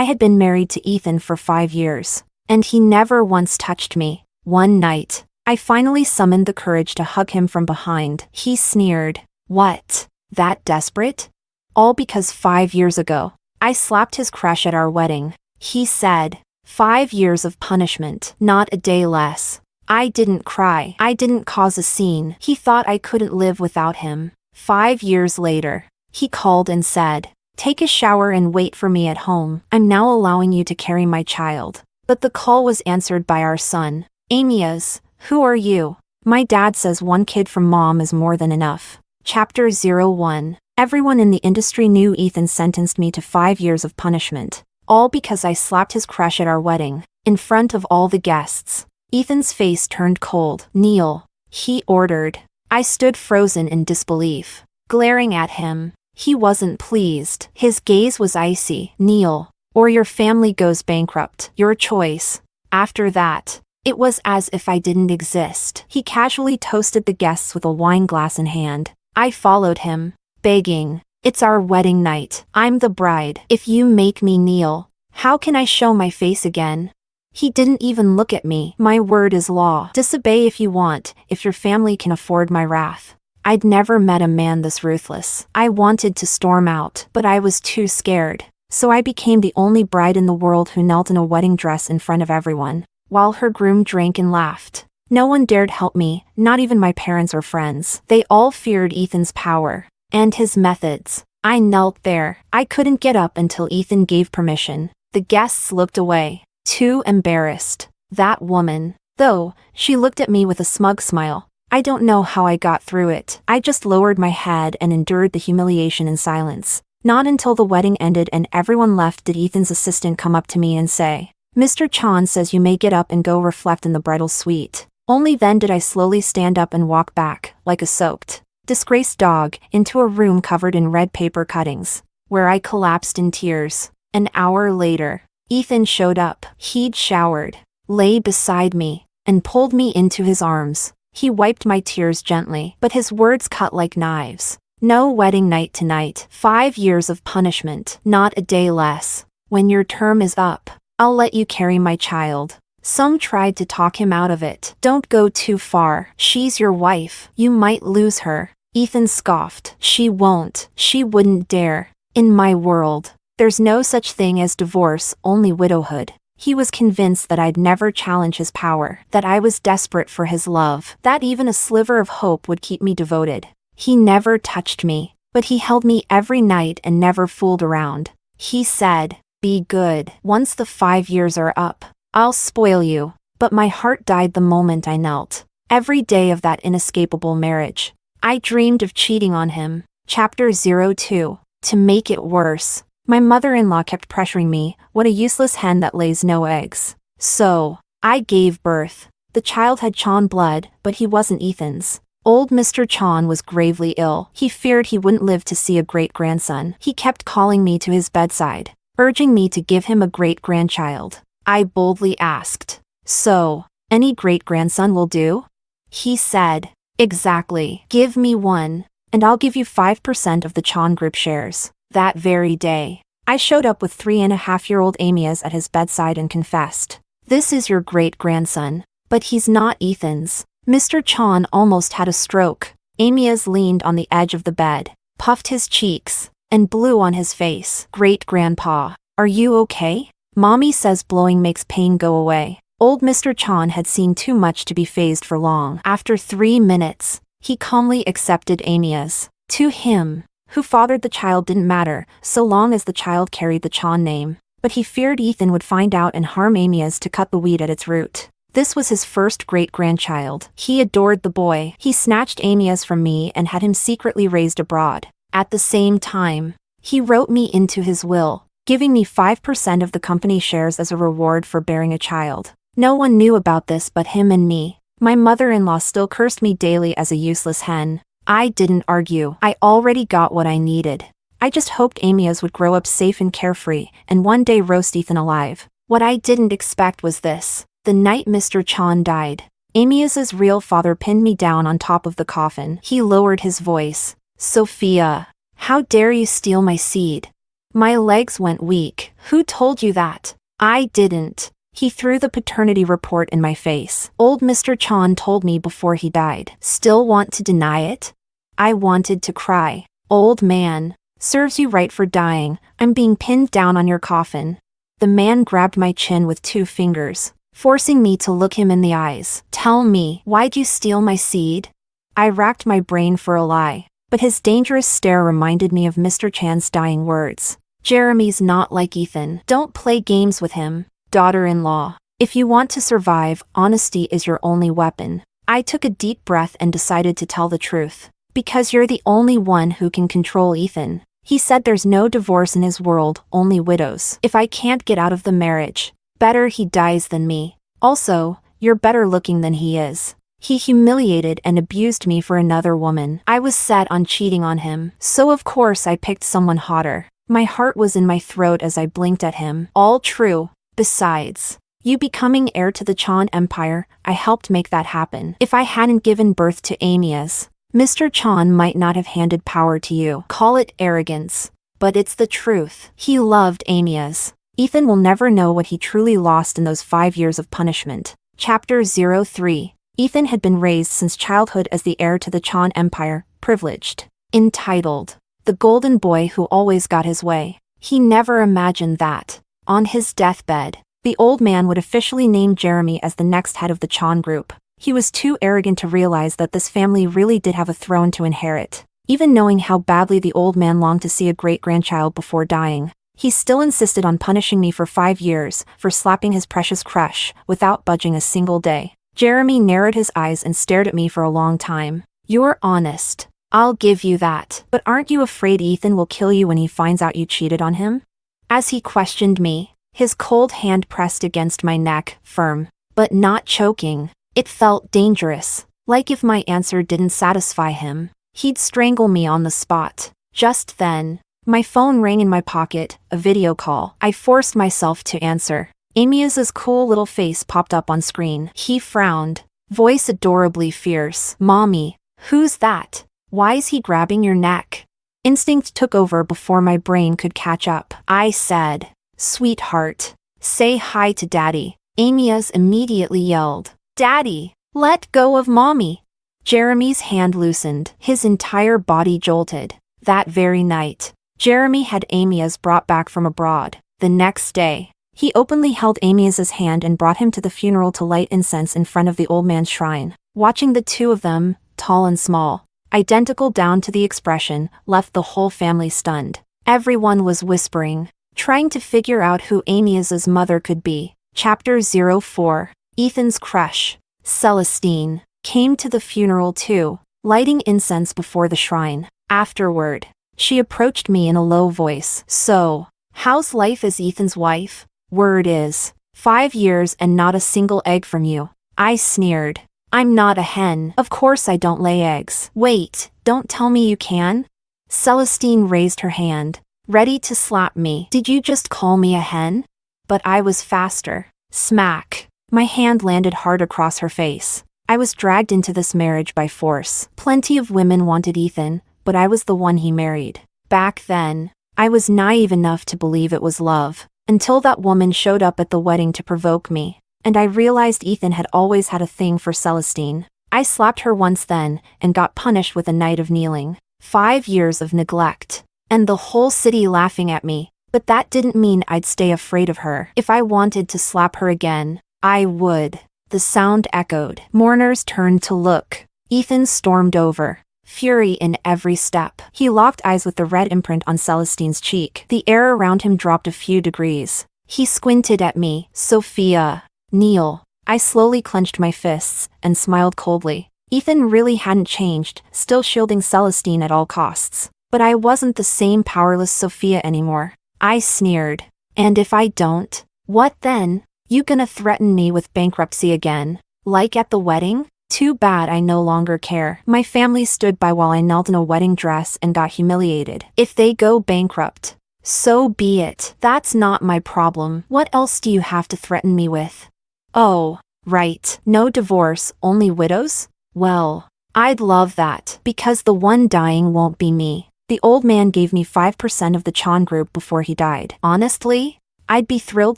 I had been married to Ethan for 5 years, and he never once touched me. One night, I finally summoned the courage to hug him from behind. He sneered. What? That desperate? All because 5 years ago, I slapped his crush at our wedding. He said, 5 years of punishment, not a day less. I didn't cry. I didn't cause a scene. He thought I couldn't live without him. 5 years later, he called and said, take a shower and wait for me at home. I'm now allowing you to carry my child. But the call was answered by our son. Amias, who are you? My dad says one kid from mom is more than enough. Chapter 01. Everyone in the industry knew Ethan sentenced me to 5 years of punishment. All because I slapped his crush at our wedding, in front of all the guests. Ethan's face turned cold. Kneel, he ordered. I stood frozen in disbelief, glaring at him. He wasn't pleased. His gaze was icy. Kneel, or your family goes bankrupt. Your choice. After that, it was as if I didn't exist. He casually toasted the guests with a wine glass in hand. I followed him, begging, it's our wedding night. I'm the bride. If you make me kneel, how can I show my face again? He didn't even look at me. My word is law. Disobey if you want, if your family can afford my wrath. I'd never met a man this ruthless. I wanted to storm out, but I was too scared. So I became the only bride in the world who knelt in a wedding dress in front of everyone, while her groom drank and laughed. No one dared help me, not even my parents or friends. They all feared Ethan's power and his methods. I knelt there. I couldn't get up until Ethan gave permission. The guests looked away, too embarrassed. That woman, though, she looked at me with a smug smile. I don't know how I got through it. I just lowered my head and endured the humiliation in silence. Not until the wedding ended and everyone left did Ethan's assistant come up to me and say, Mr. Chan says you may get up and go reflect in the bridal suite. Only then did I slowly stand up and walk back, like a soaked, disgraced dog, into a room covered in red paper cuttings, where I collapsed in tears. An hour later, Ethan showed up. He'd showered, lay beside me, and pulled me into his arms. He wiped my tears gently, but his words cut like knives. No wedding night tonight. 5 years of punishment, not a day less. When your term is up, I'll let you carry my child. Some tried to talk him out of it. Don't go too far. She's your wife. You might lose her. Ethan scoffed. She won't. She wouldn't dare. In my world, there's no such thing as divorce, only widowhood. He was convinced that I'd never challenge his power, that I was desperate for his love, that even a sliver of hope would keep me devoted. He never touched me, but he held me every night and never fooled around. He said, be good. Once the 5 years are up, I'll spoil you. But my heart died the moment I knelt. Every day of that inescapable marriage, I dreamed of cheating on him. Chapter 02. To make it worse, my mother-in-law kept pressuring me, what a useless hen that lays no eggs. So, I gave birth. The child had Chan blood, but he wasn't Ethan's. Old Mr. Chan was gravely ill. He feared he wouldn't live to see a great-grandson. He kept calling me to his bedside, urging me to give him a great-grandchild. I boldly asked, so, any great-grandson will do? He said, exactly. Give me one, and I'll give you 5% of the Chan Group shares. That very day, I showed up with 3.5-year-old Amias at his bedside and confessed, this is your great-grandson, but he's not Ethan's. Mr. Chan almost had a stroke. Amias leaned on the edge of the bed, puffed his cheeks, and blew on his face. Great-grandpa, are you okay? Mommy says blowing makes pain go away. Old Mr. Chan had seen too much to be fazed for long. After 3 minutes, he calmly accepted Amias. To him, who fathered the child didn't matter, so long as the child carried the Chan name. But he feared Ethan would find out and harm Amias to cut the weed at its root. This was his first great-grandchild. He adored the boy. He snatched Amias from me and had him secretly raised abroad. At the same time, he wrote me into his will, giving me 5% of the company shares as a reward for bearing a child. No one knew about this but him and me. My mother-in-law still cursed me daily as a useless hen. I didn't argue. I already got what I needed. I just hoped Amias would grow up safe and carefree, and one day roast Ethan alive. What I didn't expect was this. The night Mr. Chan died, Amias's real father pinned me down on top of the coffin. He lowered his voice. Sophia, how dare you steal my seed? My legs went weak. Who told you that? I didn't. He threw the paternity report in my face. Old Mr. Chan told me before he died. Still want to deny it? I wanted to cry. Old man. Serves you right for dying. I'm being pinned down on your coffin. The man grabbed my chin with 2 fingers, forcing me to look him in the eyes. Tell me, why'd you steal my seed? I racked my brain for a lie, but his dangerous stare reminded me of Mr. Chan's dying words. Jeremy's not like Ethan. Don't play games with him. Daughter-in-law. If you want to survive, honesty is your only weapon. I took a deep breath and decided to tell the truth. Because you're the only one who can control Ethan. He said there's no divorce in his world, only widows. If I can't get out of the marriage, better he dies than me. Also, you're better looking than he is. He humiliated and abused me for another woman. I was set on cheating on him, so of course I picked someone hotter. My heart was in my throat as I blinked at him. All true. Besides, you becoming heir to the Chan Empire, I helped make that happen. If I hadn't given birth to Amias, Mr. Chan might not have handed power to you. Call it arrogance, but it's the truth. He loved Amias. Ethan will never know what he truly lost in those 5 years of punishment. Chapter 03. Ethan had been raised since childhood as the heir to the Chan Empire, privileged. Entitled, The Golden Boy Who Always Got His Way. He never imagined that, on his deathbed, the old man would officially name Jeremy as the next head of the Chan group. He was too arrogant to realize that this family really did have a throne to inherit. Even knowing how badly the old man longed to see a great-grandchild before dying, he still insisted on punishing me for 5 years for slapping his precious crush, without budging a single day. Jeremy narrowed his eyes and stared at me for a long time. You're honest. I'll give you that. But aren't you afraid Ethan will kill you when he finds out you cheated on him? As he questioned me, his cold hand pressed against my neck, firm, but not choking. It felt dangerous, like if my answer didn't satisfy him, he'd strangle me on the spot. Just then, my phone rang in my pocket, a video call. I forced myself to answer. Amias's cool little face popped up on screen. He frowned, voice adorably fierce. Mommy, who's that? Why's he grabbing your neck? Instinct took over before my brain could catch up. I said, Sweetheart, say hi to Daddy. Amias immediately yelled. Daddy, let go of Mommy. Jeremy's hand loosened, his entire body jolted. That very night, Jeremy had Amias brought back from abroad. The next day, he openly held Amias's hand and brought him to the funeral to light incense in front of the old man's shrine. Watching the 2 of them, tall and small, identical down to the expression, left the whole family stunned. Everyone was whispering, trying to figure out who Amias's mother could be. Chapter 04. Ethan's crush, Celestine, came to the funeral too, lighting incense before the shrine. Afterward, she approached me in a low voice. So, how's life as Ethan's wife? Word is, 5 years and not a single egg from you. I sneered. I'm not a hen. Of course I don't lay eggs. Wait, don't tell me you can? Celestine raised her hand, ready to slap me. Did you just call me a hen? But I was faster. Smack. My hand landed hard across her face. I was dragged into this marriage by force. Plenty of women wanted Ethan, but I was the one he married. Back then, I was naive enough to believe it was love, until that woman showed up at the wedding to provoke me, and I realized Ethan had always had a thing for Celestine. I slapped her once then, and got punished with a night of kneeling. 5 years of neglect, and the whole city laughing at me, but that didn't mean I'd stay afraid of her. If I wanted to slap her again, I would. The sound echoed. Mourners turned to look. Ethan stormed over, fury in every step. He locked eyes with the red imprint on Celestine's cheek. The air around him dropped a few degrees. He squinted at me. Sophia. Kneel. I slowly clenched my fists, and smiled coldly. Ethan really hadn't changed, still shielding Celestine at all costs. But I wasn't the same powerless Sophia anymore. I sneered. And if I don't? What then? You gonna threaten me with bankruptcy again? Like at the wedding? Too bad I no longer care. My family stood by while I knelt in a wedding dress and got humiliated. If they go bankrupt, so be it. That's not my problem. What else do you have to threaten me with? Oh, right. No divorce, only widows? Well, I'd love that, because the one dying won't be me. The old man gave me 5% of the Chan group before he died. Honestly, I'd be thrilled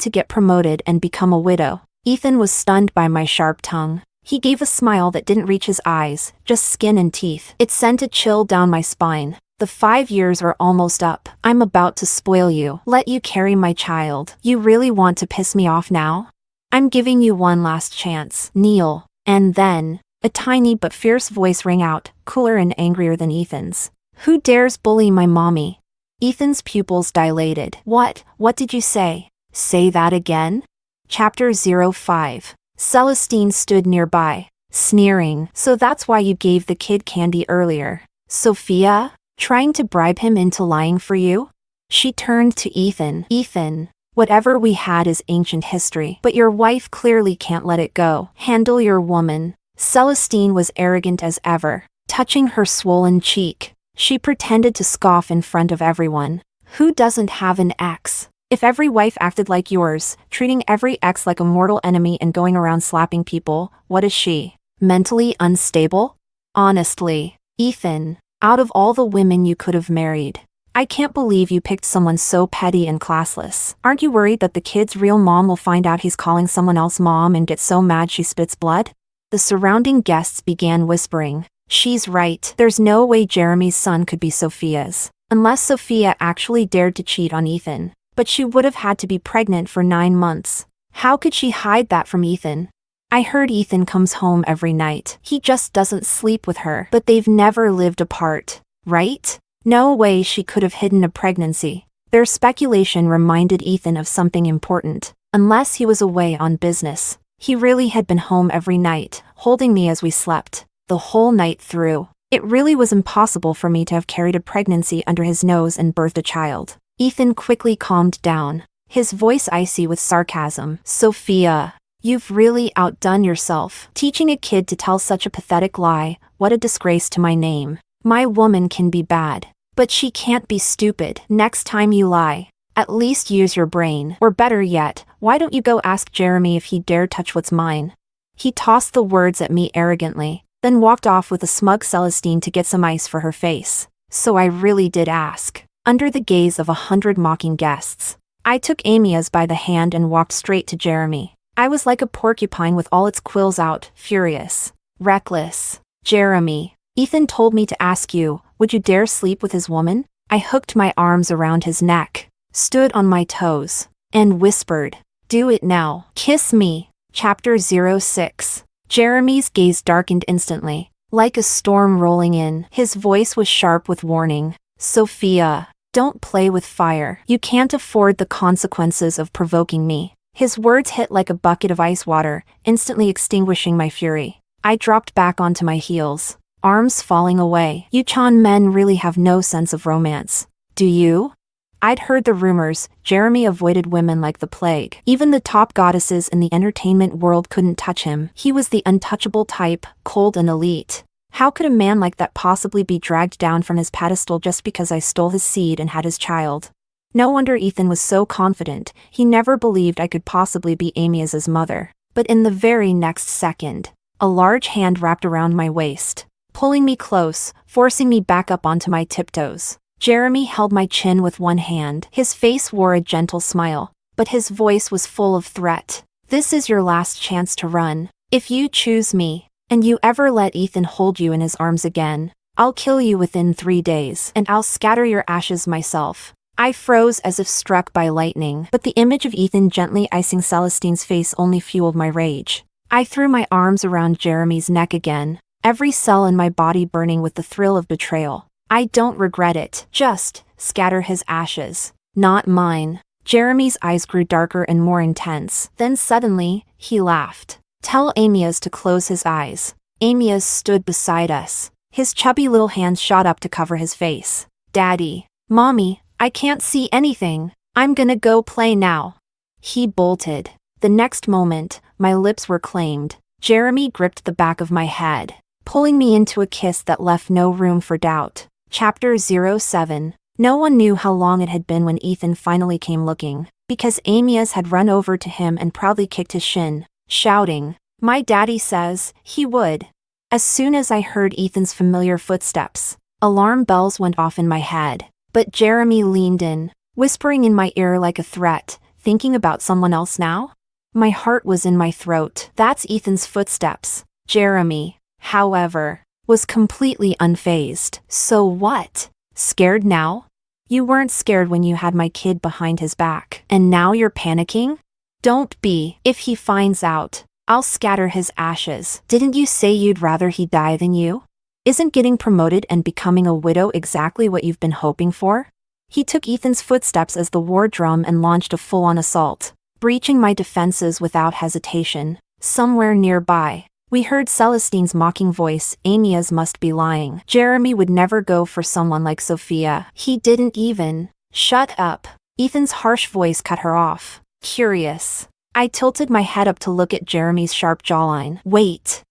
to get promoted and become a widow. Ethan was stunned by my sharp tongue. He gave a smile that didn't reach his eyes, just skin and teeth. It sent a chill down my spine. The 5 years are almost up. I'm about to spoil you. Let you carry my child. You really want to piss me off now? I'm giving you one last chance. Kneel. And then, a tiny but fierce voice rang out, cooler and angrier than Ethan's. Who dares bully my mommy? Ethan's pupils dilated. What did you say? Say that again? Chapter 05. Celestine stood nearby, sneering. So that's why you gave the kid candy earlier. Sophia? Trying to bribe him into lying for you? She turned to Ethan. Ethan, whatever we had is ancient history, but your wife clearly can't let it go. Handle your woman. Celestine was arrogant as ever, touching her swollen cheek. She pretended to scoff in front of everyone. Who doesn't have an ex? If every wife acted like yours, treating every ex like a mortal enemy and going around slapping people, what is she? Mentally unstable? Honestly, Ethan, out of all the women you could have married, I can't believe you picked someone so petty and classless. Aren't you worried that the kid's real mom will find out he's calling someone else mom and get so mad she spits blood? The surrounding guests began whispering. She's right. There's no way Jeremy's son could be Sophia's. Unless Sophia actually dared to cheat on Ethan. But she would have had to be pregnant for 9 months. How could she hide that from Ethan? I heard Ethan comes home every night. He just doesn't sleep with her. But they've never lived apart, right? No way she could have hidden a pregnancy. Their speculation reminded Ethan of something important. Unless he was away on business, he really had been home every night, holding me as we slept. The whole night through. It really was impossible for me to have carried a pregnancy under his nose and birthed a child. Ethan quickly calmed down, his voice icy with sarcasm. Sophia, you've really outdone yourself. Teaching a kid to tell such a pathetic lie, what a disgrace to my name. My woman can be bad, but she can't be stupid. Next time you lie, at least use your brain. Or better yet, why don't you go ask Jeremy if he dare touch what's mine? He tossed the words at me arrogantly, then walked off with a smug Celestine to get some ice for her face. So I really did ask. Under the gaze of 100 mocking guests, I took Amia's by the hand and walked straight to Jeremy. I was like a porcupine with all its quills out, furious, reckless. Jeremy, Ethan told me to ask you, would you dare sleep with his woman? I hooked my arms around his neck, stood on my toes, and whispered, do it now. Kiss me. Chapter 06. Jeremy's gaze darkened instantly, like a storm rolling in. His voice was sharp with warning. Sophia, don't play with fire. You can't afford the consequences of provoking me. His words hit like a bucket of ice water, instantly extinguishing my fury. I dropped back onto my heels, arms falling away. You Chan men really have no sense of romance. Do you? I'd heard the rumors. Jeremy avoided women like the plague. Even the top goddesses in the entertainment world couldn't touch him. He was the untouchable type, cold and elite. How could a man like that possibly be dragged down from his pedestal just because I stole his seed and had his child? No wonder Ethan was so confident. He never believed I could possibly be Amia's mother. But in the very next second, a large hand wrapped around my waist, pulling me close, forcing me back up onto my tiptoes. Jeremy held my chin with one hand. His face wore a gentle smile, but his voice was full of threat. This is your last chance to run. If you choose me, and you ever let Ethan hold you in his arms again, I'll kill you within 3 days, and I'll scatter your ashes myself. I froze as if struck by lightning, but the image of Ethan gently icing Celestine's face only fueled my rage. I threw my arms around Jeremy's neck again, every cell in my body burning with the thrill of betrayal. I don't regret it. Just scatter his ashes. Not mine. Jeremy's eyes grew darker and more intense. Then suddenly, he laughed. Tell Amias to close his eyes. Amias stood beside us. His chubby little hands shot up to cover his face. Daddy. Mommy, I can't see anything. I'm gonna go play now. He bolted. The next moment, my lips were claimed. Jeremy gripped the back of my head, pulling me into a kiss that left no room for doubt. Chapter 07. No one knew how long it had been when Ethan finally came looking, because Amias had run over to him and proudly kicked his shin, shouting, "My daddy says he would." As soon as I heard Ethan's familiar footsteps, Alarm bells went off in my head. But Jeremy leaned in, whispering in my ear like a threat. Thinking about someone else now? My heart was in my throat. That's Ethan's footsteps. Jeremy, however, was completely unfazed. So what? Scared now? You weren't scared when you had my kid behind his back. And now you're panicking? Don't be. If he finds out, I'll scatter his ashes. Didn't you say you'd rather he die than you? Isn't getting promoted and becoming a widow exactly what you've been hoping for? He took Ethan's footsteps as the war drum and launched a full-on assault, breaching my defenses without hesitation. Somewhere nearby, we heard Celestine's mocking voice. Amyas must be lying. Jeremy would never go for someone like Sophia. He didn't even. Shut up. Ethan's harsh voice cut her off. Curious. I tilted my head up to look at Jeremy's sharp jawline. Wait.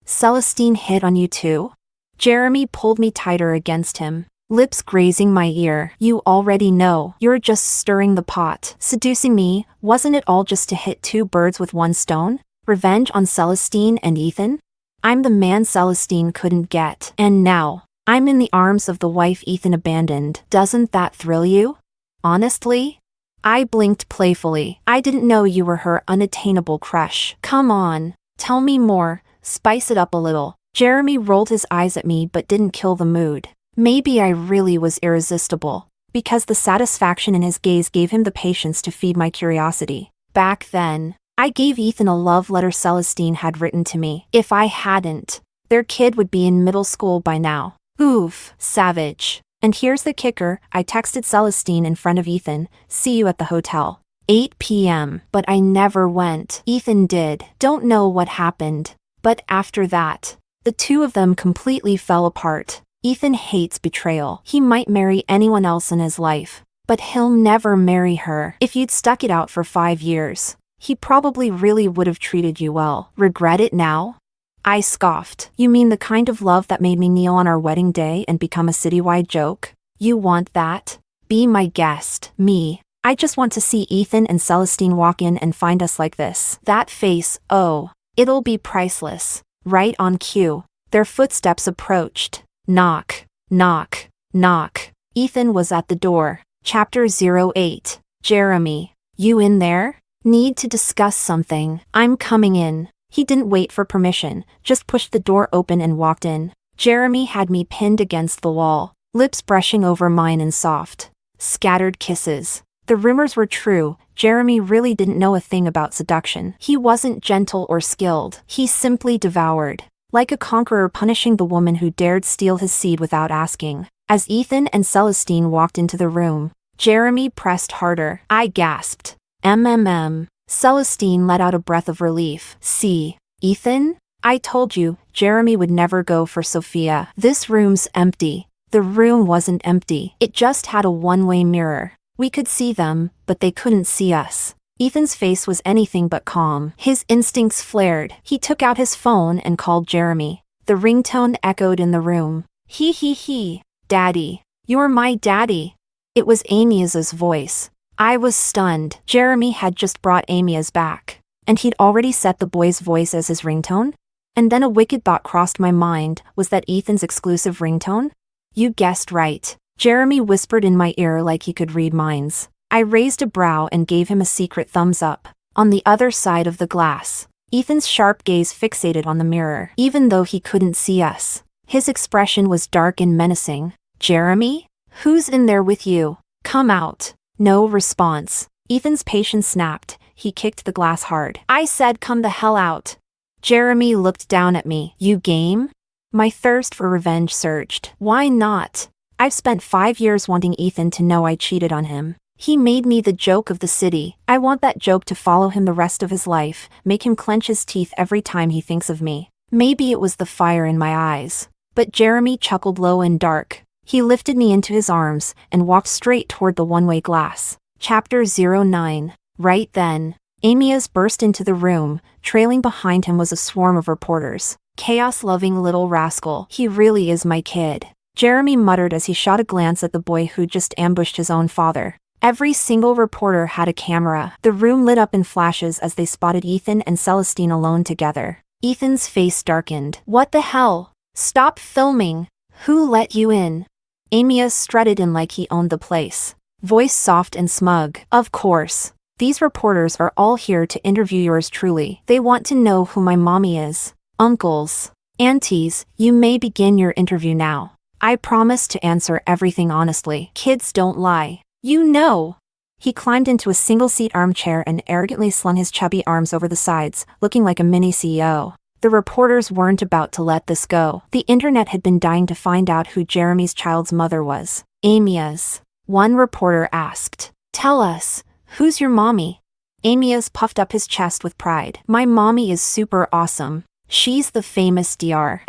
Celestine hit on you too? Jeremy pulled me tighter against him, lips grazing my ear. You already know. You're just stirring the pot. Seducing me, wasn't it all just to hit two birds with one stone? Revenge on Celestine and Ethan? I'm the man Celestine couldn't get. And now, I'm in the arms of the wife Ethan abandoned. Doesn't that thrill you? Honestly? I blinked playfully. I didn't know you were her unattainable crush. Come on, tell me more, spice it up a little. Jeremy rolled his eyes at me but didn't kill the mood. Maybe I really was irresistible, because the satisfaction in his gaze gave him the patience to feed my curiosity. Back then, I gave Ethan a love letter Celestine had written to me. If I hadn't, their kid would be in middle school by now. Oof, savage. And here's the kicker, I texted Celestine in front of Ethan, see you at the hotel. 8 p.m. But I never went. Ethan did. Don't know what happened. But after that, the two of them completely fell apart. Ethan hates betrayal. He might marry anyone else in his life, but he'll never marry her. If you'd stuck it out for 5 years, he probably really would have treated you well. Regret it now? I scoffed. You mean the kind of love that made me kneel on our wedding day and become a citywide joke? You want that? Be my guest. Me. I just want to see Ethan and Celestine walk in and find us like this. That face, oh, it'll be priceless. Right on cue. Their footsteps approached. Knock, knock, knock. Ethan was at the door. Chapter 08. Jeremy, you in there? Need to discuss something. I'm coming in. He didn't wait for permission, just pushed the door open and walked in. Jeremy had me pinned against the wall, lips brushing over mine in soft, scattered kisses. The rumors were true. Jeremy really didn't know a thing about seduction. He wasn't gentle or skilled. He simply devoured, like a conqueror punishing the woman who dared steal his seed without asking. As Ethan and Celestine walked into the room, Jeremy pressed harder. I gasped. MMM. Celestine let out a breath of relief. See, Ethan? I told you, Jeremy would never go for Sophia. This room's empty. The room wasn't empty. It just had a one-way mirror. We could see them, but they couldn't see us. Ethan's face was anything but calm. His instincts flared. He took out his phone and called Jeremy. The ringtone echoed in the room. He. Daddy. You're my daddy. It was Amy's voice. I was stunned. Jeremy had just brought Amy's back, and he'd already set the boy's voice as his ringtone? And then a wicked thought crossed my mind. Was that Ethan's exclusive ringtone? You guessed right. Jeremy whispered in my ear like he could read minds. I raised a brow and gave him a secret thumbs up. On the other side of the glass, Ethan's sharp gaze fixated on the mirror. Even though he couldn't see us, his expression was dark and menacing. Jeremy? Who's in there with you? Come out. No response. Ethan's patience snapped. He kicked the glass hard. I said come the hell out. Jeremy looked down at me. You game? My thirst for revenge surged. Why not? I've spent 5 years wanting Ethan to know I cheated on him. He made me the joke of the city. I want that joke to follow him the rest of his life, make him clench his teeth every time he thinks of me. Maybe it was the fire in my eyes. But Jeremy chuckled low and dark. He lifted me into his arms and walked straight toward the one-way glass. Chapter 09. Right then, Amyas burst into the room. Trailing behind him was a swarm of reporters. Chaos-loving little rascal. He really is my kid. Jeremy muttered as he shot a glance at the boy who just ambushed his own father. Every single reporter had a camera. The room lit up in flashes as they spotted Ethan and Celestine alone together. Ethan's face darkened. What the hell? Stop filming. Who let you in? Amias strutted in like he owned the place. Voice soft and smug. Of course. These reporters are all here to interview yours truly. They want to know who my mommy is. Uncles. Aunties, you may begin your interview now. I promise to answer everything honestly. Kids don't lie. You know. He climbed into a single-seat armchair and arrogantly slung his chubby arms over the sides, looking like a mini CEO. The reporters weren't about to let this go. The internet had been dying to find out who Jeremy's child's mother was. Amias. One reporter asked. Tell us. Who's your mommy? Amias puffed up his chest with pride. My mommy is super awesome. She's the famous Dr.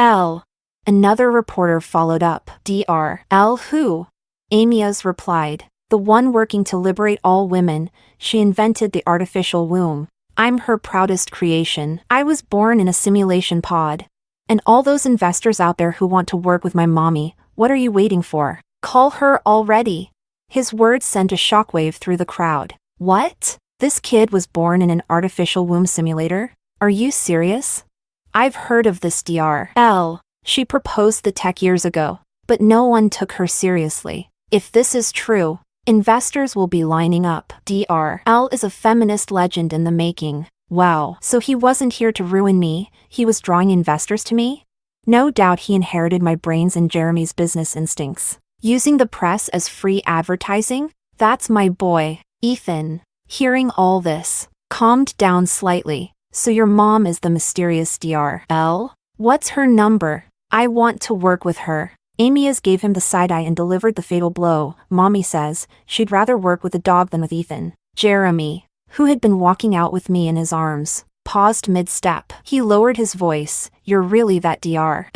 Another reporter followed up. Dr. Who? Amias replied. The one working to liberate all women. She invented the artificial womb. I'm her proudest creation. I was born in a simulation pod. And all those investors out there who want to work with my mommy, what are you waiting for? Call her already. His words sent a shockwave through the crowd. What? This kid was born in an artificial womb simulator? Are you serious? I've heard of this Dr. She proposed the tech years ago, but no one took her seriously. If this is true, investors will be lining up. Dr. is a feminist legend in the making. Wow. So he wasn't here to ruin me, he was drawing investors to me? No doubt he inherited my brains and Jeremy's business instincts. Using the press as free advertising? That's my boy, Ethan. Hearing all this, calmed down slightly. So your mom is the mysterious Dr. What's her number? I want to work with her. Amias gave him the side eye and delivered the fatal blow. Mommy says she'd rather work with a dog than with Ethan. Jeremy, who had been walking out with me in his arms, paused mid-step. He lowered his voice. You're really that Dr.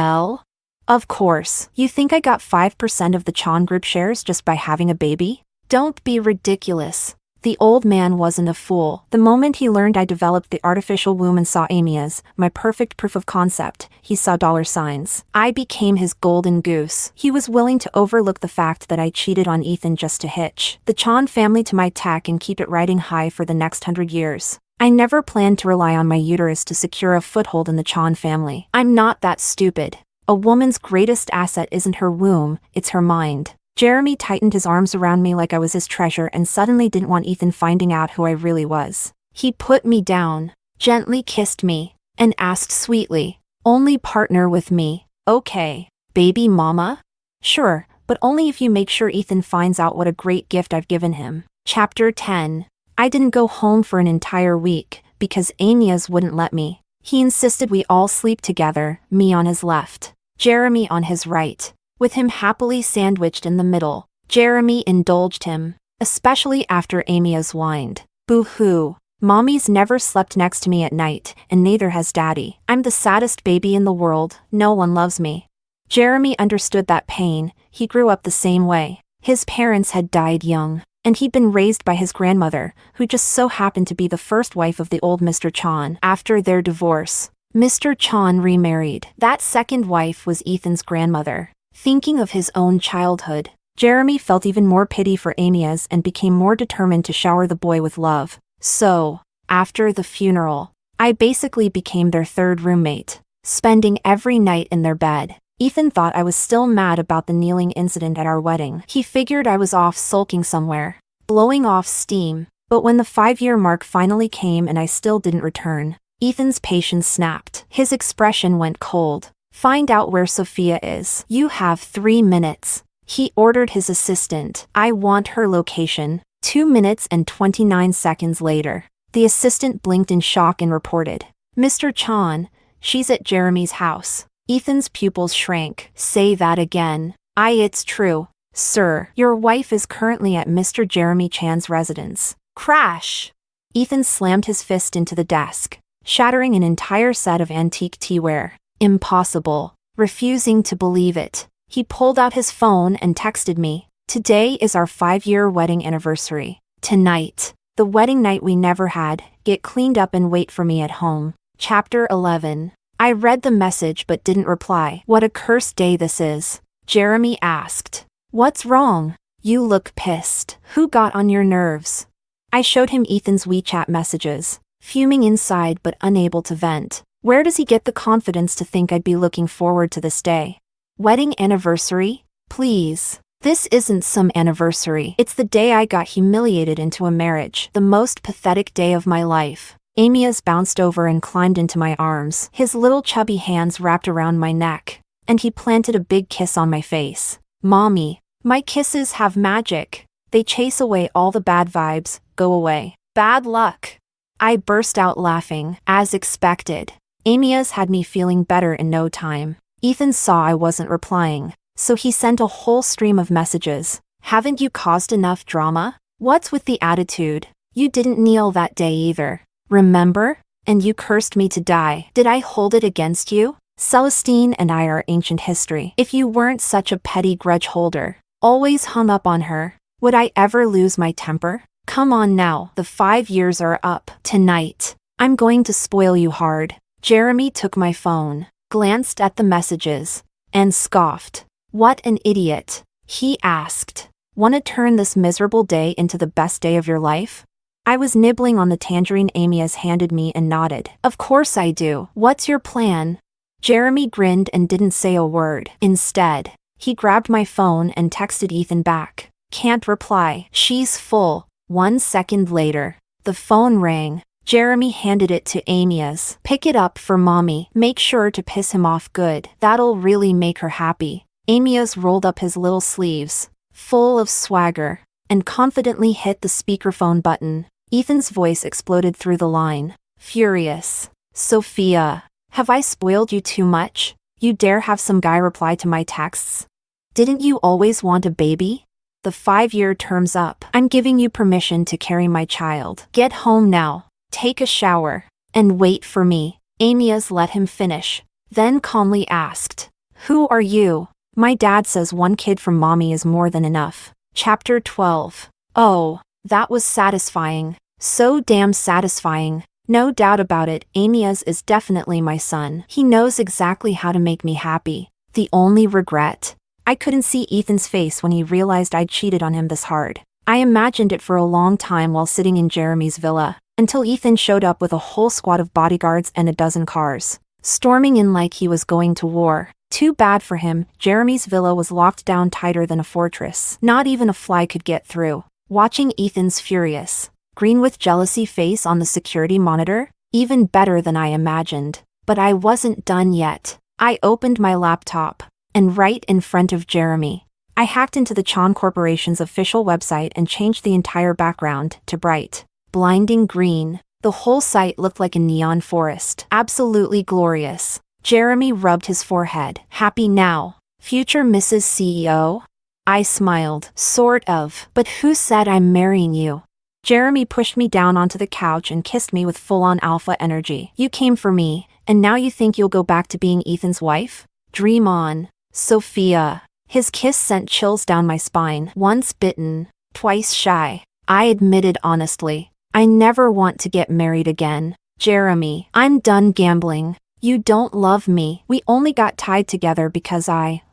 Of course. You think I got 5% of the Chan Group shares just by having a baby? Don't be ridiculous. The old man wasn't a fool. The moment he learned I developed the artificial womb and saw Amias, my perfect proof of concept, he saw dollar signs. I became his golden goose. He was willing to overlook the fact that I cheated on Ethan just to hitch the Chan family to my tech and keep it riding high for the next 100 years. I never planned to rely on my uterus to secure a foothold in the Chan family. I'm not that stupid. A woman's greatest asset isn't her womb, it's her mind. Jeremy tightened his arms around me like I was his treasure and suddenly didn't want Ethan finding out who I really was. He put me down, gently kissed me, and asked sweetly, only partner with me, okay, baby mama? Sure, but only if you make sure Ethan finds out what a great gift I've given him. Chapter 10. I didn't go home for an entire week, because Amias wouldn't let me. He insisted we all sleep together, me on his left, Jeremy on his right. With him happily sandwiched in the middle. Jeremy indulged him, especially after Amias whined. Boo-hoo. Mommy's never slept next to me at night, and neither has Daddy. I'm the saddest baby in the world, no one loves me. Jeremy understood that pain, he grew up the same way. His parents had died young, and he'd been raised by his grandmother, who just so happened to be the first wife of the old Mr. Chan. After their divorce, Mr. Chan remarried. That second wife was Ethan's grandmother. Thinking of his own childhood, Jeremy felt even more pity for Amias and became more determined to shower the boy with love. So, after the funeral, I basically became their third roommate, spending every night in their bed. Ethan thought I was still mad about the kneeling incident at our wedding. He figured I was off sulking somewhere, blowing off steam. But when the 5-year mark finally came and I still didn't return, Ethan's patience snapped. His expression went cold. Find out where Sophia is. You have 3 minutes. He ordered his assistant. I want her location. 2 minutes and 29 seconds later. The assistant blinked in shock and reported. Mr. Chan, she's at Jeremy's house. Ethan's pupils shrank. Say that again. It's true. Sir, your wife is currently at Mr. Jeremy Chan's residence. Crash! Ethan slammed his fist into the desk, shattering an entire set of antique teaware. Impossible. Refusing to believe it, he pulled out his phone and texted me. Today is our 5-year wedding anniversary. Tonight, the wedding night we never had, get cleaned up and wait for me at home. Chapter 11. I read the message but didn't reply. What a cursed day this is. Jeremy asked. What's wrong? You look pissed. Who got on your nerves? I showed him Ethan's WeChat messages, fuming inside but unable to vent. Where does he get the confidence to think I'd be looking forward to this day? Wedding anniversary? Please. This isn't some anniversary. It's the day I got humiliated into a marriage. The most pathetic day of my life. Amias bounced over and climbed into my arms, his little chubby hands wrapped around my neck, and he planted a big kiss on my face. Mommy, my kisses have magic. They chase away all the bad vibes. Go away. Bad luck. I burst out laughing, as expected. Amias had me feeling better in no time. Ethan saw I wasn't replying, so he sent a whole stream of messages. Haven't you caused enough drama? What's with the attitude? You didn't kneel that day either. Remember? And you cursed me to die. Did I hold it against you? Celestine and I are ancient history. If you weren't such a petty grudge holder, always hung up on her, would I ever lose my temper? Come on now, the 5 years are up. Tonight, I'm going to spoil you hard. Jeremy took my phone, glanced at the messages, and scoffed. What an idiot. He asked, "Wanna turn this miserable day into the best day of your life?" I was nibbling on the tangerine Amias handed me and nodded. Of course I do. What's your plan? Jeremy grinned and didn't say a word. Instead, he grabbed my phone and texted Ethan back. Can't reply. She's full. 1 second later, the phone rang. Jeremy handed it to Amias. Pick it up for mommy. Make sure to piss him off good. That'll really make her happy. Amias rolled up his little sleeves, full of swagger, and confidently hit the speakerphone button. Ethan's voice exploded through the line. Furious. Sophia, have I spoiled you too much? You dare have some guy reply to my texts? Didn't you always want a baby? The 5-year term's up. I'm giving you permission to carry my child. Get home now. Take a shower. And wait for me. Amias let him finish, then calmly asked, Who are you? My dad says one kid from mommy is more than enough. Chapter 12. Oh, that was satisfying. So damn satisfying. No doubt about it, Amias is definitely my son. He knows exactly how to make me happy. The only regret? I couldn't see Ethan's face when he realized I'd cheated on him this hard. I imagined it for a long time while sitting in Jeremy's villa, until Ethan showed up with a whole squad of bodyguards and a dozen cars, storming in like he was going to war. Too bad for him, Jeremy's villa was locked down tighter than a fortress. Not even a fly could get through. Watching Ethan's furious, green with jealousy face on the security monitor, even better than I imagined. But I wasn't done yet. I opened my laptop, and right in front of Jeremy, I hacked into the Chan Corporation's official website and changed the entire background to bright, blinding green. The whole site looked like a neon forest. Absolutely glorious. Jeremy rubbed his forehead. Happy now, future Mrs. CEO? I smiled. Sort of. But who said I'm marrying you? Jeremy pushed me down onto the couch and kissed me with full-on alpha energy. You came for me, and now you think you'll go back to being Ethan's wife? Dream on. Sophia. His kiss sent chills down my spine. Once bitten, twice shy. I admitted honestly, I never want to get married again. Jeremy, I'm done gambling. You don't love me. We only got tied together because I,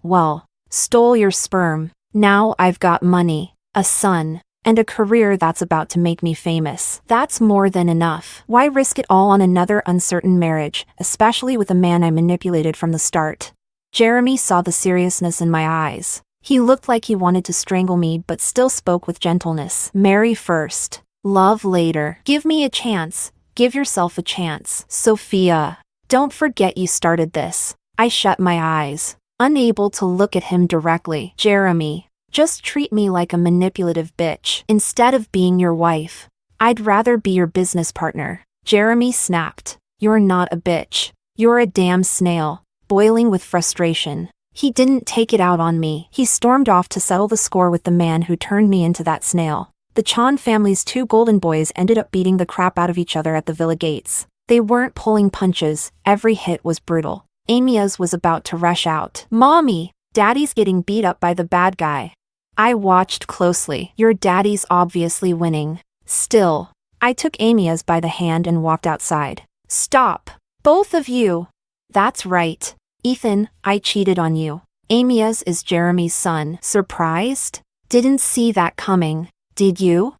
stole your sperm. Now I've got money, a son, and a career that's about to make me famous. That's more than enough. Why risk it all on another uncertain marriage, especially with a man I manipulated from the start? Jeremy saw the seriousness in my eyes. He looked like he wanted to strangle me but still spoke with gentleness. Marry first. Love later. Give me a chance. Give yourself a chance. Sophia, don't forget you started this. I shut my eyes, unable to look at him directly. Jeremy, just treat me like a manipulative bitch. Instead of being your wife, I'd rather be your business partner. Jeremy snapped. You're not a bitch. You're a damn snail. Boiling with frustration, he didn't take it out on me. He stormed off to settle the score with the man who turned me into that snail. The Chan family's 2 golden boys ended up beating the crap out of each other at the villa gates. They weren't pulling punches, every hit was brutal. Amias was about to rush out. Mommy, Daddy's getting beat up by the bad guy. I watched closely. Your daddy's obviously winning. Still, I took Amias by the hand and walked outside. Stop, both of you. That's right. Ethan, I cheated on you. Amias is Jeremy's son. Surprised? Didn't see that coming, did you?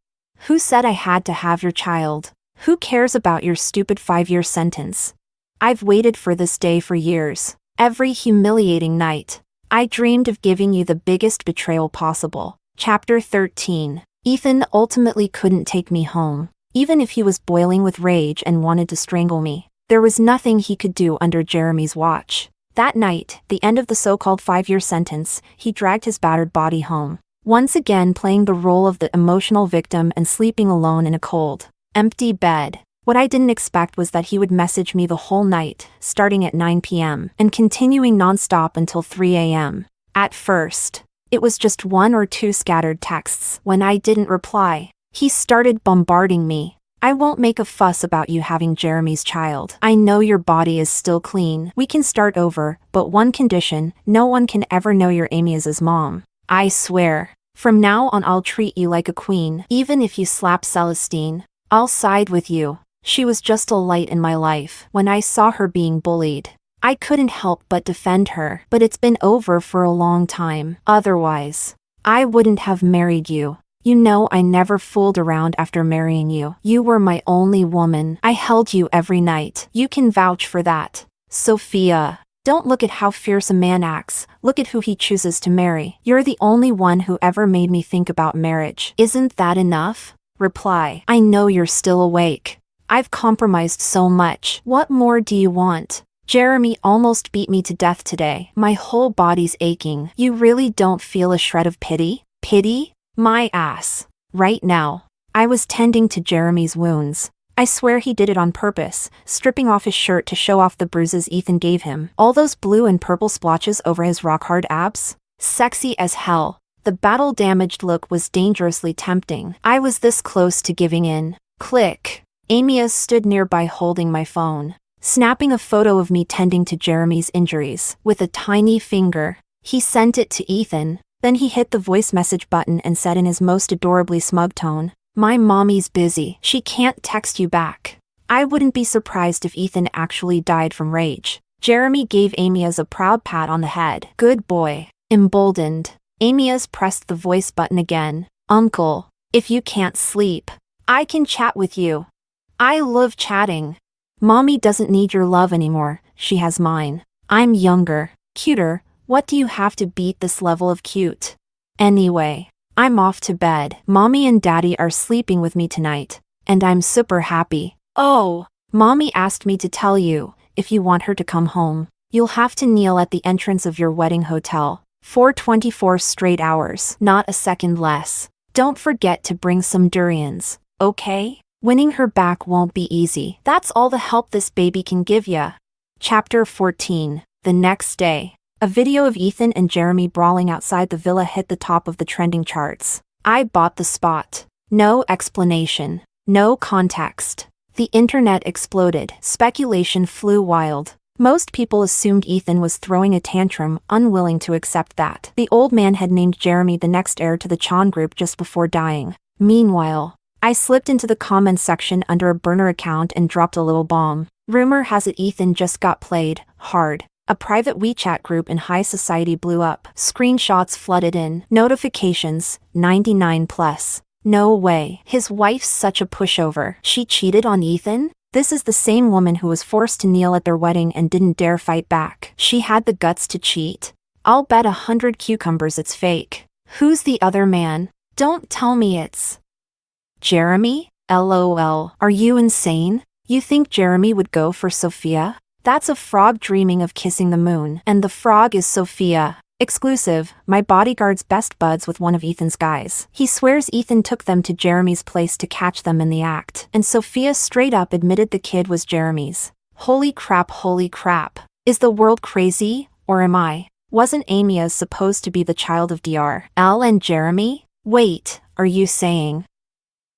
Who said I had to have your child? Who cares about your stupid 5-year sentence? I've waited for this day for years. Every humiliating night, I dreamed of giving you the biggest betrayal possible. Chapter 13. Ethan ultimately couldn't take me home. Even if he was boiling with rage and wanted to strangle me, there was nothing he could do under Jeremy's watch. That night, the end of the so-called 5-year sentence, he dragged his battered body home, once again playing the role of the emotional victim and sleeping alone in a cold, empty bed. What I didn't expect was that he would message me the whole night, starting at 9 p.m. and continuing non-stop until 3 a.m. At first, it was just 1 or 2 scattered texts. When I didn't reply, he started bombarding me. I won't make a fuss about you having Jeremy's child. I know your body is still clean. We can start over, but one condition: no one can ever know you're Amy's mom. I swear. From now on I'll treat you like a queen. Even if you slap Celestine, I'll side with you. She was just a light in my life. When I saw her being bullied, I couldn't help but defend her. But it's been over for a long time. Otherwise, I wouldn't have married you. You know I never fooled around after marrying you. You were my only woman. I held you every night. You can vouch for that. Sophia. Don't look at how fierce a man acts. Look at who he chooses to marry. You're the only one who ever made me think about marriage. Isn't that enough? Reply. I know you're still awake. I've compromised so much. What more do you want? Jeremy almost beat me to death today. My whole body's aching. You really don't feel a shred of pity? Pity? My ass. Right now. I was tending to Jeremy's wounds. I swear he did it on purpose, stripping off his shirt to show off the bruises Ethan gave him. All those blue and purple splotches over his rock-hard abs? Sexy as hell. The battle-damaged look was dangerously tempting. I was this close to giving in. Click. Amia stood nearby holding my phone, snapping a photo of me tending to Jeremy's injuries. With a tiny finger, he sent it to Ethan. Then he hit the voice message button and said in his most adorably smug tone, "My mommy's busy. She can't text you back." I wouldn't be surprised if Ethan actually died from rage. Jeremy gave Amias a proud pat on the head. Good boy. Emboldened, Amias pressed the voice button again. Uncle, if you can't sleep, I can chat with you. I love chatting. Mommy doesn't need your love anymore. She has mine. I'm younger, cuter. What do you have to beat this level of cute? Anyway, I'm off to bed. Mommy and Daddy are sleeping with me tonight, and I'm super happy. Oh, Mommy asked me to tell you, if you want her to come home, you'll have to kneel at the entrance of your wedding hotel for 24 straight hours, not a second less. Don't forget to bring some durians, okay? Winning her back won't be easy. That's all the help this baby can give ya. Chapter 14. The next day. A video of Ethan and Jeremy brawling outside the villa hit the top of the trending charts. I bought the spot. No explanation. No context. The internet exploded. Speculation flew wild. Most people assumed Ethan was throwing a tantrum, unwilling to accept that the old man had named Jeremy the next heir to the Chan group just before dying. Meanwhile, I slipped into the comments section under a burner account and dropped a little bomb. Rumor has it Ethan just got played hard. A private WeChat group in high society blew up. Screenshots flooded in. Notifications, 99 plus. No way. His wife's such a pushover. She cheated on Ethan? This is the same woman who was forced to kneel at their wedding and didn't dare fight back. She had the guts to cheat? I'll bet 100 cucumbers it's fake. Who's the other man? Don't tell me it's Jeremy? LOL. Are you insane? You think Jeremy would go for Sophia? That's a frog dreaming of kissing the moon. And the frog is Sophia. Exclusive, my bodyguard's best buds with one of Ethan's guys. He swears Ethan took them to Jeremy's place to catch them in the act. And Sophia straight up admitted the kid was Jeremy's. Holy crap, holy crap. Is the world crazy, or am I? Wasn't Amia supposed to be the child of Dr. L and Jeremy? Wait, are you saying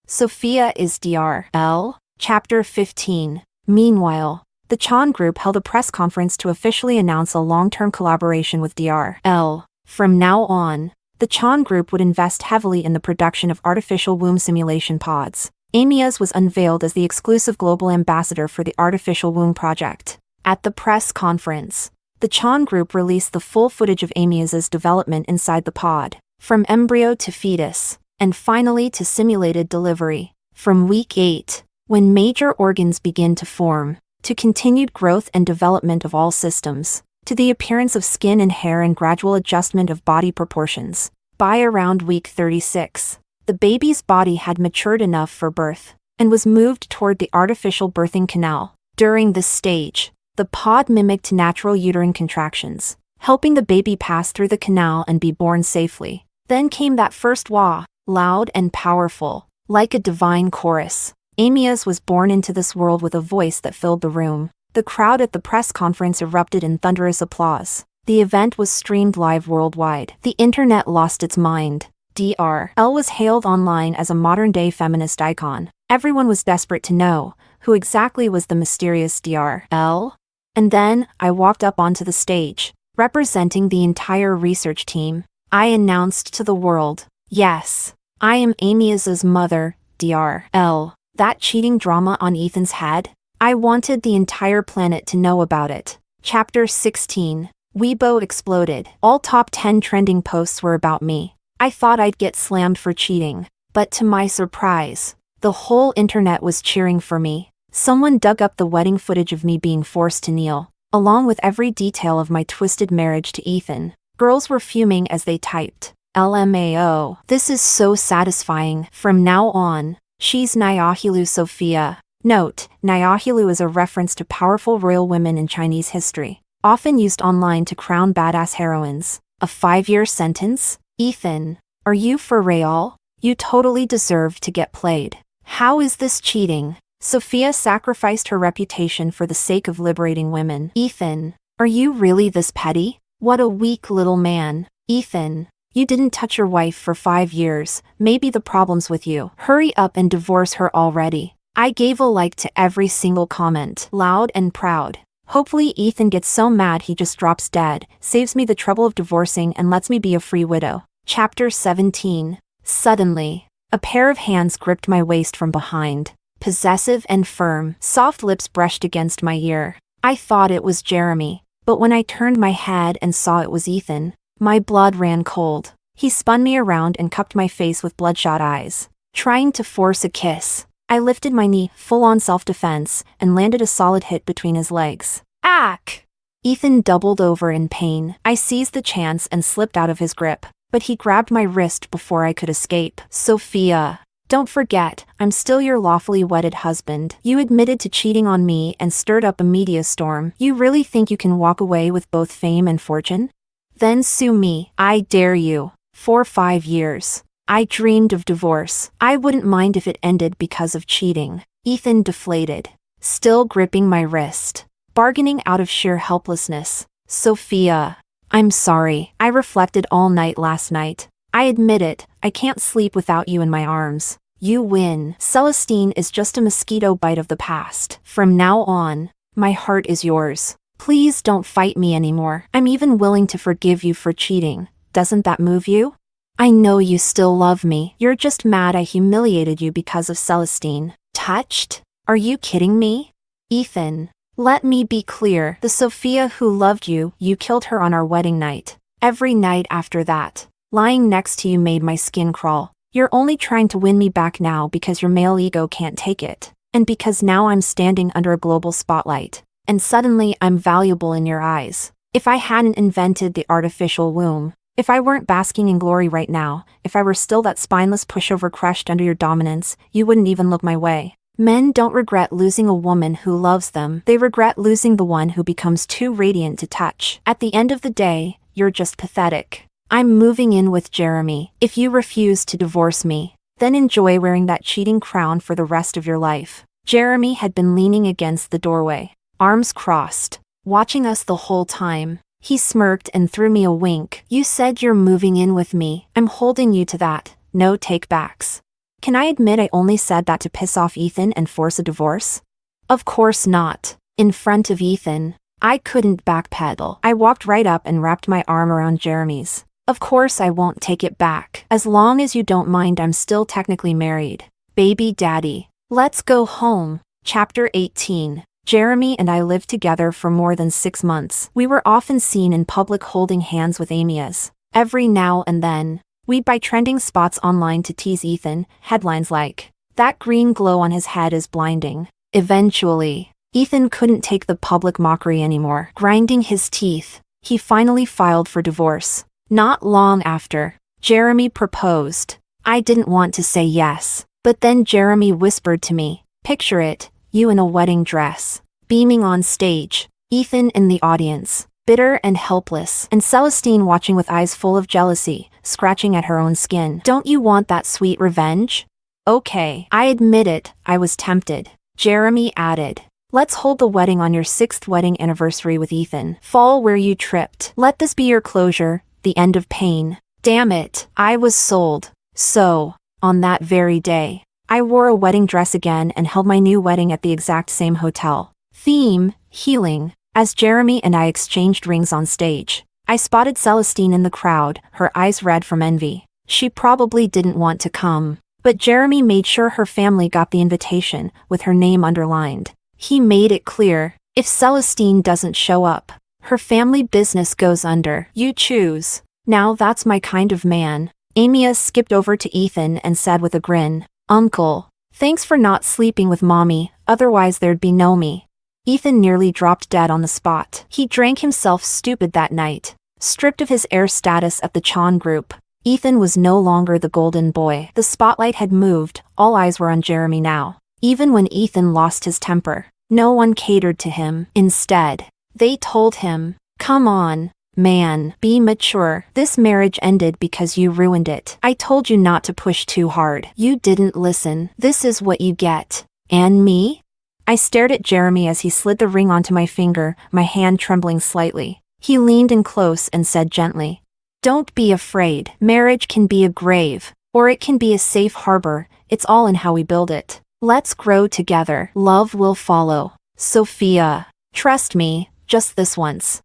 Sophia is Dr. L? Chapter 15. Meanwhile, the Chan Group held a press conference to officially announce a long-term collaboration with Dr. L. From now on, the Chan Group would invest heavily in the production of artificial womb simulation pods. Amias was unveiled as the exclusive global ambassador for the artificial womb project. At the press conference, the Chan Group released the full footage of Amias's development inside the pod, from embryo to fetus, and finally to simulated delivery. From week 8, when major organs begin to form, to continued growth and development of all systems, to the appearance of skin and hair and gradual adjustment of body proportions. By around week 36, the baby's body had matured enough for birth and was moved toward the artificial birthing canal. During this stage, the pod mimicked natural uterine contractions, helping the baby pass through the canal and be born safely. Then came that first wah, loud and powerful, like a divine chorus. Amias was born into this world with a voice that filled the room. The crowd at the press conference erupted in thunderous applause. The event was streamed live worldwide. The internet lost its mind. Dr. L was hailed online as a modern-day feminist icon. Everyone was desperate to know who exactly was the mysterious Dr. L. And then, I walked up onto the stage, representing the entire research team. I announced to the world, yes, I am Amias's mother, Dr. L. That cheating drama on Ethan's head? I wanted the entire planet to know about it. Chapter 16. Weibo exploded. All top 10 trending posts were about me. I thought I'd get slammed for cheating, but to my surprise, the whole internet was cheering for me. Someone dug up the wedding footage of me being forced to kneel, along with every detail of my twisted marriage to Ethan. Girls were fuming as they typed, LMAO. This is so satisfying. From now on, she's Nyahilu Sophia. Note, Nyahilu is a reference to powerful royal women in Chinese history, often used online to crown badass heroines. A 5-year sentence? Ethan, are you for real? You totally deserve to get played. How is this cheating? Sophia sacrificed her reputation for the sake of liberating women. Ethan, are you really this petty? What a weak little man. Ethan, you didn't touch your wife for 5 years. Maybe the problem's with you. Hurry up and divorce her already. I gave a like to every single comment, loud and proud. Hopefully Ethan gets so mad he just drops dead, saves me the trouble of divorcing and lets me be a free widow. Chapter 17. Suddenly, a pair of hands gripped my waist from behind. Possessive and firm, soft lips brushed against my ear. I thought it was Jeremy, but when I turned my head and saw it was Ethan, my blood ran cold. He spun me around and cupped my face with bloodshot eyes, trying to force a kiss. I lifted my knee, full-on self-defense, and landed a solid hit between his legs. Ack! Ethan doubled over in pain. I seized the chance and slipped out of his grip, but he grabbed my wrist before I could escape. Sophia, don't forget, I'm still your lawfully wedded husband. You admitted to cheating on me and stirred up a media storm. You really think you can walk away with both fame and fortune? Then sue me. I dare you. For 5 years. I dreamed of divorce. I wouldn't mind if it ended because of cheating. Ethan deflated, still gripping my wrist, bargaining out of sheer helplessness. Sophia, I'm sorry. I reflected all night last night. I admit it, I can't sleep without you in my arms. You win. Celestine is just a mosquito bite of the past. From now on, my heart is yours. Please don't fight me anymore. I'm even willing to forgive you for cheating. Doesn't that move you? I know you still love me. You're just mad I humiliated you because of Celestine. Touched? Are you kidding me? Ethan, let me be clear. The Sophia who loved you, you killed her on our wedding night. Every night after that, lying next to you made my skin crawl. You're only trying to win me back now because your male ego can't take it. And because now I'm standing under a global spotlight. And suddenly I'm valuable in your eyes. If I hadn't invented the artificial womb, if I weren't basking in glory right now, if I were still that spineless pushover crushed under your dominance, you wouldn't even look my way. Men don't regret losing a woman who loves them. They regret losing the one who becomes too radiant to touch. At the end of the day, you're just pathetic. I'm moving in with Jeremy. If you refuse to divorce me, then enjoy wearing that cheating crown for the rest of your life. Jeremy had been leaning against the doorway, arms crossed, watching us the whole time. He smirked and threw me a wink. You said you're moving in with me. I'm holding you to that. No take-backs. Can I admit I only said that to piss off Ethan and force a divorce? Of course not. In front of Ethan, I couldn't backpedal. I walked right up and wrapped my arm around Jeremy's. Of course I won't take it back. As long as you don't mind, I'm still technically married. Baby daddy. Let's go home. Chapter 18. Jeremy and I lived together for more than 6 months. We were often seen in public holding hands with Amias. Every now and then, we'd buy trending spots online to tease Ethan, headlines like, "That green glow on his head is blinding." Eventually, Ethan couldn't take the public mockery anymore. Grinding his teeth, he finally filed for divorce. Not long after, Jeremy proposed. I didn't want to say yes, but then Jeremy whispered to me, "Picture it, you in a wedding dress, beaming on stage, Ethan in the audience, bitter and helpless, and Celestine watching with eyes full of jealousy, scratching at her own skin. Don't you want that sweet revenge?" "Okay, I admit it, I was tempted." Jeremy added, "Let's hold the wedding on your 6th wedding anniversary with Ethan. Fall where you tripped. Let this be your closure, the end of pain." Damn it, I was sold. So, on that very day, I wore a wedding dress again and held my new wedding at the exact same hotel. Theme, healing. As Jeremy and I exchanged rings on stage, I spotted Celestine in the crowd, her eyes red from envy. She probably didn't want to come, but Jeremy made sure her family got the invitation, with her name underlined. He made it clear, if Celestine doesn't show up, her family business goes under. You choose. Now that's my kind of man. Amia skipped over to Ethan and said with a grin, "Uncle, thanks for not sleeping with Mommy, otherwise there'd be no me." Ethan nearly dropped dead on the spot. He drank himself stupid that night. Stripped of his heir status at the Chan group, Ethan was no longer the golden boy. The spotlight had moved, all eyes were on Jeremy now. Even when Ethan lost his temper, no one catered to him. Instead, they told him, "Come on, man, be mature. This marriage ended because you ruined it. I told you not to push too hard. You didn't listen. This is what you get." "And me?" I stared at Jeremy as he slid the ring onto my finger, my hand trembling slightly. He leaned in close and said gently, "Don't be afraid. Marriage can be a grave, or it can be a safe harbor. It's all in how we build it. Let's grow together. Love will follow. Sophia. Trust me, just this once."